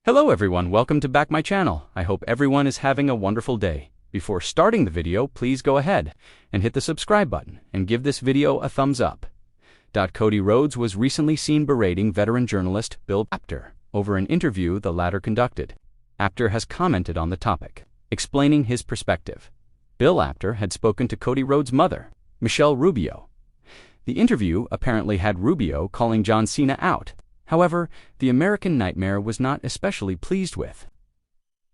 Hello everyone, welcome to back my channel. I hope everyone is having a wonderful day. Before starting the video, please go ahead and hit the subscribe button and give this video a thumbs up. Cody Rhodes was recently seen berating veteran journalist Bill Apter over an interview the latter conducted. Apter has commented on the topic, explaining his perspective. Bill Apter had spoken to Cody Rhodes' mother, Michelle Rubio. The interview apparently had Rubio calling John Cena out. However, the American Nightmare was not especially pleased with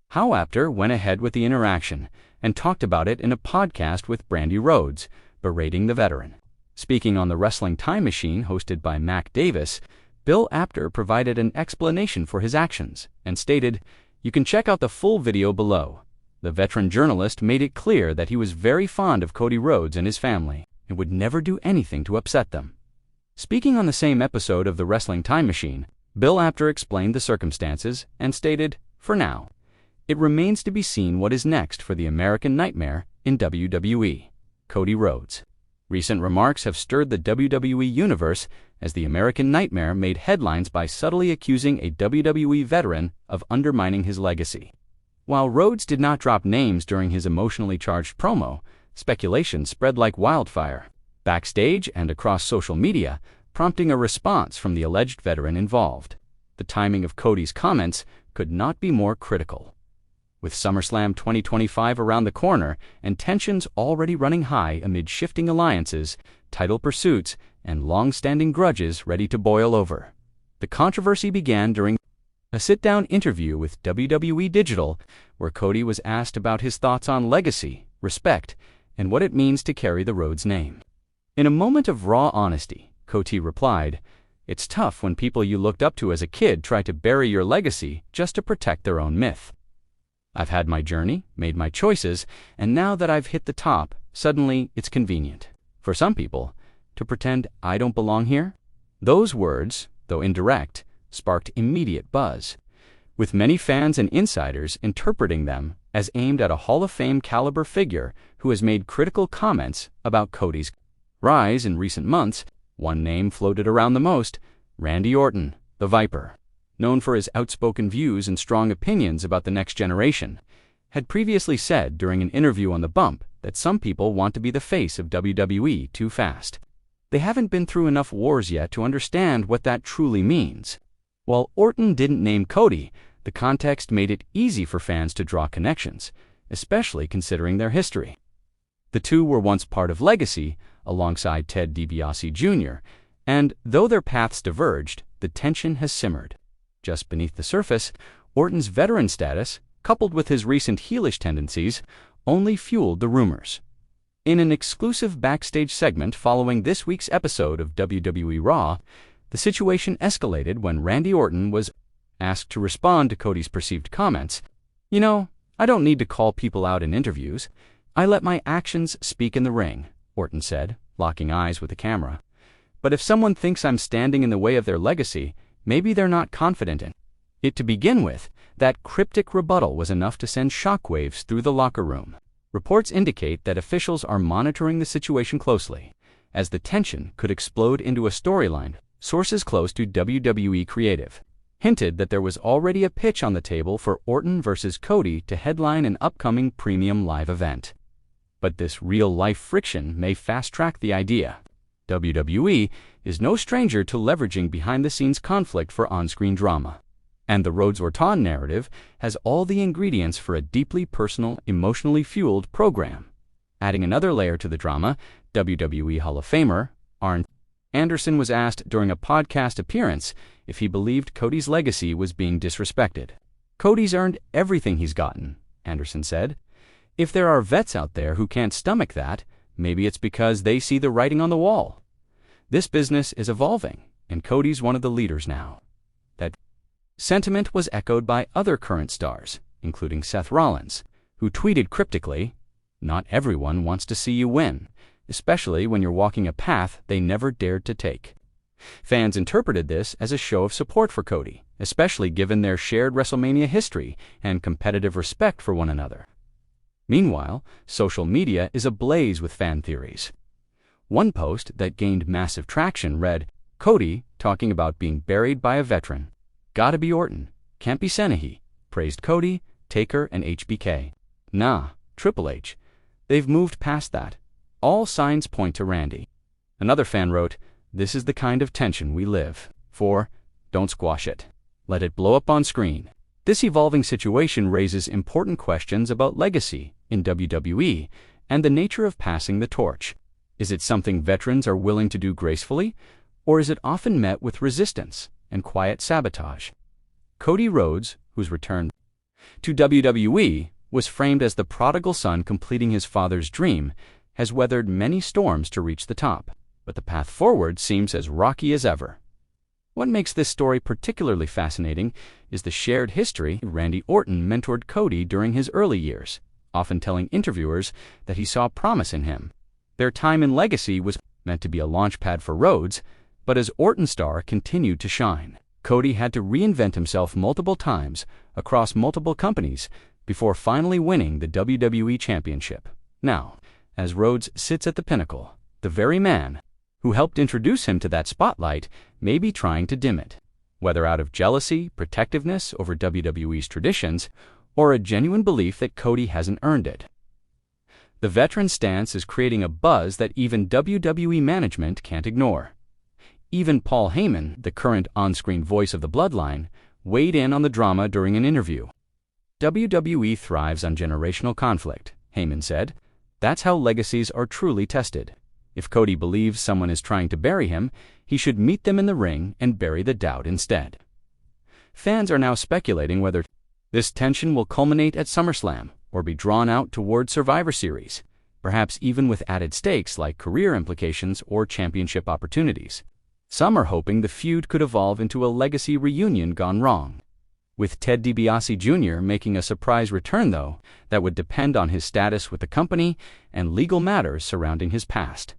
how Apter went ahead with the interaction and talked about it in a podcast with Brandy Rhodes, berating the veteran. Speaking on the Wrestling Time Machine hosted by Mac Davis, Bill Apter provided an explanation for his actions and stated, "You can check out the full video below." The veteran journalist made it clear that he was very fond of Cody Rhodes and his family and would never do anything to upset them. Speaking on the same episode of the Wrestling Time Machine, Bill Apter explained the circumstances and stated, "For now, it remains to be seen what is next for the American Nightmare in WWE, Cody Rhodes." Recent remarks have stirred the WWE universe as the American Nightmare made headlines by subtly accusing a WWE veteran of undermining his legacy. While Rhodes did not drop names during his emotionally charged promo, speculation spread like wildfire backstage and across social media, prompting a response from the alleged veteran involved. The timing of Cody's comments could not be more critical. With SummerSlam 2025 around the corner and tensions already running high amid shifting alliances, title pursuits, and long-standing grudges ready to boil over, the controversy began during a sit-down interview with WWE Digital, where Cody was asked about his thoughts on legacy, respect, and what it means to carry the Rhodes name. In a moment of raw honesty, Cody replied, "It's tough when people you looked up to as a kid try to bury your legacy just to protect their own myth. I've had my journey, made my choices, and now that I've hit the top, suddenly it's convenient for some people to pretend I don't belong here." Those words, though indirect, sparked immediate buzz, with many fans and insiders interpreting them as aimed at a Hall of Fame caliber figure who has made critical comments about Cody's rise in recent months. One name floated around the most: Randy Orton, the Viper, known for his outspoken views and strong opinions about the next generation, had previously said during an interview on The Bump that some people want to be the face of WWE too fast. They haven't been through enough wars yet to understand what that truly means. While Orton didn't name Cody, the context made it easy for fans to draw connections, especially considering their history. The two were once part of Legacy, alongside Ted DiBiase Jr., and though their paths diverged, the tension has simmered. Just beneath the surface, Orton's veteran status, coupled with his recent heelish tendencies, only fueled the rumors. In an exclusive backstage segment following this week's episode of WWE Raw, the situation escalated when Randy Orton was asked to respond to Cody's perceived comments. "You know, I don't need to call people out in interviews. I let my actions speak in the ring," Orton said, locking eyes with the camera. "But if someone thinks I'm standing in the way of their legacy, maybe they're not confident in it to begin with." That cryptic rebuttal was enough to send shockwaves through the locker room. Reports indicate that officials are monitoring the situation closely, as the tension could explode into a storyline. Sources close to WWE Creative hinted that there was already a pitch on the table for Orton versus Cody to headline an upcoming premium live event. But this real-life friction may fast-track the idea. WWE is no stranger to leveraging behind-the-scenes conflict for on-screen drama, and the Rhodes-Orton narrative has all the ingredients for a deeply personal, emotionally fueled program. Adding another layer to the drama, WWE Hall of Famer Arn Anderson was asked during a podcast appearance if he believed Cody's legacy was being disrespected. "Cody's earned everything he's gotten," Anderson said. "If there are vets out there who can't stomach that, maybe it's because they see the writing on the wall. This business is evolving, and Cody's one of the leaders now." That sentiment was echoed by other current stars, including Seth Rollins, who tweeted cryptically, "Not everyone wants to see you win, especially when you're walking a path they never dared to take." Fans interpreted this as a show of support for Cody, especially given their shared WrestleMania history and competitive respect for one another. Meanwhile, social media is ablaze with fan theories. One post that gained massive traction read, "Cody talking about being buried by a veteran. Gotta be Orton. Can't be Senahi, praised Cody, Taker, and HBK. Nah, Triple H. They've moved past that. All signs point to Randy. Another fan wrote, "This is the kind of tension we live for. Don't squash it. Let it blow up on screen." This evolving situation raises important questions about legacy in WWE and the nature of passing the torch. Is it something veterans are willing to do gracefully, or is it often met with resistance and quiet sabotage? Cody Rhodes, whose return to WWE was framed as the prodigal son completing his father's dream, has weathered many storms to reach the top, but the path forward seems as rocky as ever. What makes this story particularly fascinating is the shared history. Randy Orton mentored Cody during his early years, often telling interviewers that he saw promise in him. Their time in Legacy was meant to be a launchpad for Rhodes, but as Orton's star continued to shine, Cody had to reinvent himself multiple times across multiple companies before finally winning the WWE Championship. Now, as Rhodes sits at the pinnacle, the very man who helped introduce him to that spotlight may be trying to dim it, whether out of jealousy, protectiveness over WWE's traditions, or a genuine belief that Cody hasn't earned it. The veteran stance is creating a buzz that even WWE management can't ignore. Even Paul Heyman, the current on-screen voice of the Bloodline, weighed in on the drama during an interview. WWE thrives on generational conflict, Heyman said. That's how legacies are truly tested. If Cody believes someone is trying to bury him, he should meet them in the ring and bury the doubt instead. Fans are now speculating whether this tension will culminate at SummerSlam or be drawn out toward Survivor Series, perhaps even with added stakes like career implications or championship opportunities. Some are hoping the feud could evolve into a legacy reunion gone wrong. With Ted DiBiase Jr. making a surprise return, though, that would depend on his status with the company and legal matters surrounding his past.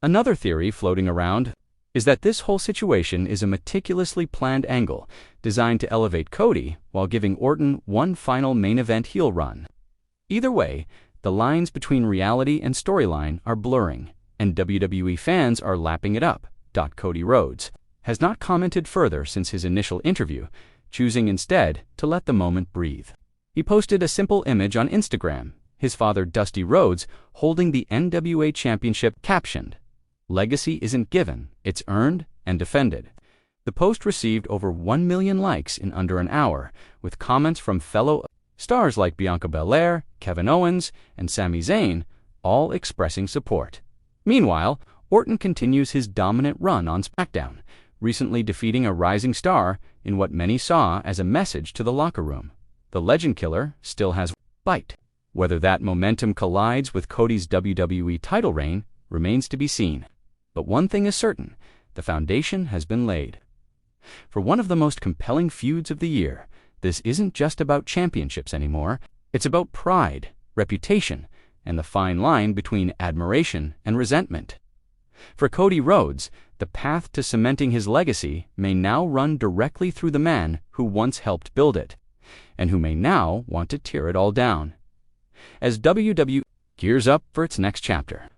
Another theory floating around is that this whole situation is a meticulously planned angle designed to elevate Cody while giving Orton one final main event heel run. Either way, the lines between reality and storyline are blurring, and WWE fans are lapping it up. Cody Rhodes has not commented further since his initial interview, choosing instead to let the moment breathe. He posted a simple image on Instagram, his father Dusty Rhodes holding the NWA Championship, captioned, "Legacy isn't given, it's earned and defended." The post received over 1 million likes in under an hour, with comments from fellow stars like Bianca Belair, Kevin Owens, and Sami Zayn, all expressing support. Meanwhile, Orton continues his dominant run on SmackDown, recently defeating a rising star in what many saw as a message to the locker room. The Legend Killer still has bite. Whether that momentum collides with Cody's WWE title reign remains to be seen. But one thing is certain, the foundation has been laid. For one of the most compelling feuds of the year, this isn't just about championships anymore, it's about pride, reputation, and the fine line between admiration and resentment. For Cody Rhodes, the path to cementing his legacy may now run directly through the man who once helped build it, and who may now want to tear it all down. As WWE gears up for its next chapter,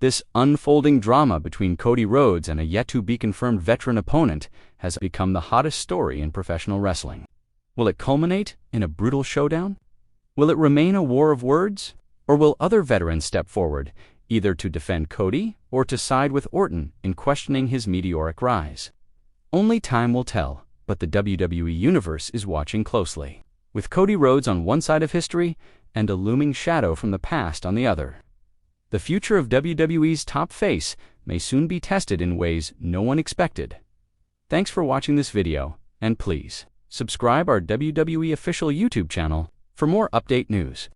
this unfolding drama between Cody Rhodes and a yet-to-be-confirmed veteran opponent has become the hottest story in professional wrestling. Will it culminate in a brutal showdown? Will it remain a war of words? Or will other veterans step forward, either to defend Cody or to side with Orton in questioning his meteoric rise? Only time will tell, but the WWE Universe is watching closely, with Cody Rhodes on one side of history and a looming shadow from the past on the other. The future of WWE's top face may soon be tested in ways no one expected. Thanks for watching this video, and please subscribe our WWE official YouTube channel for more update news.